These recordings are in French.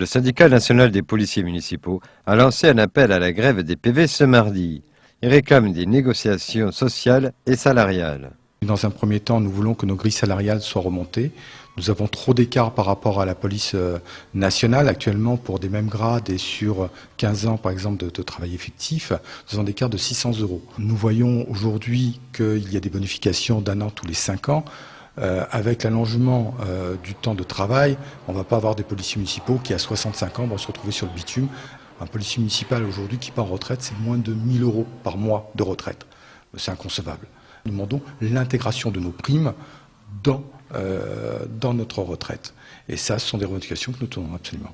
Le syndicat national des policiers municipaux a lancé un appel à la grève des PV ce mardi. Il réclame des négociations sociales et salariales. Dans un premier temps, nous voulons que nos grilles salariales soient remontées. Nous avons trop d'écart par rapport à la police nationale. Actuellement, pour des mêmes grades et sur 15 ans, par exemple, de travail effectif, nous avons des écarts de 600 €. Nous voyons aujourd'hui qu'il y a des bonifications d'un an tous les 5 ans. Avec l'allongement du temps de travail, on ne va pas avoir des policiers municipaux qui, à 65 ans, vont se retrouver sur le bitume. Un policier municipal aujourd'hui qui part en retraite, c'est moins de 1 000 € par mois de retraite. C'est inconcevable. Nous demandons l'intégration de nos primes dans notre retraite. Et ça, ce sont des revendications que nous tenons absolument.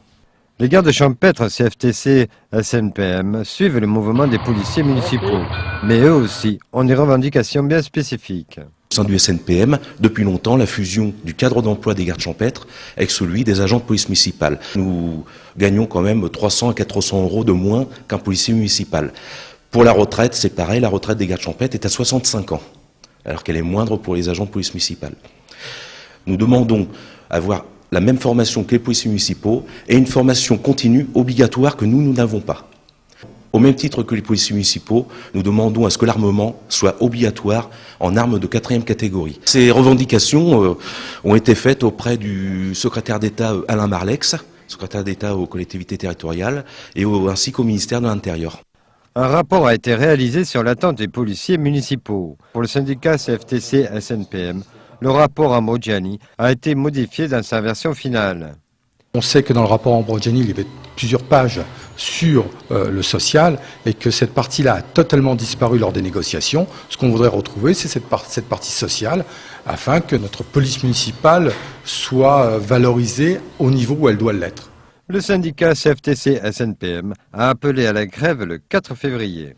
Les gardes champêtres CFTC SNPM suivent le mouvement des policiers municipaux, mais eux aussi ont des revendications bien spécifiques. Au sein du SNPM, depuis longtemps, la fusion du cadre d'emploi des gardes champêtres avec celui des agents de police municipale. Nous gagnons quand même 300 à 400 € de moins qu'un policier municipal. Pour la retraite, c'est pareil, la retraite des gardes champêtres est à 65 ans, alors qu'elle est moindre pour les agents de police municipale. Nous demandons avoir la même formation que les policiers municipaux et une formation continue obligatoire que nous n'avons pas. Au même titre que les policiers municipaux, nous demandons à ce que l'armement soit obligatoire en armes de 4e catégorie. Ces revendications ont été faites auprès du secrétaire d'État Alain Marlex, secrétaire d'État aux collectivités territoriales, ainsi qu'au ministère de l'Intérieur. Un rapport a été réalisé sur l'attente des policiers municipaux. Pour le syndicat CFTC SNPM, le rapport Ambrogiani a été modifié dans sa version finale. On sait que dans le rapport Ambrogiani, il y avait plusieurs pages sur le social et que cette partie-là a totalement disparu lors des négociations. Ce qu'on voudrait retrouver, c'est cette partie sociale afin que notre police municipale soit valorisée au niveau où elle doit l'être. Le syndicat CFTC SNPM a appelé à la grève le 4 février.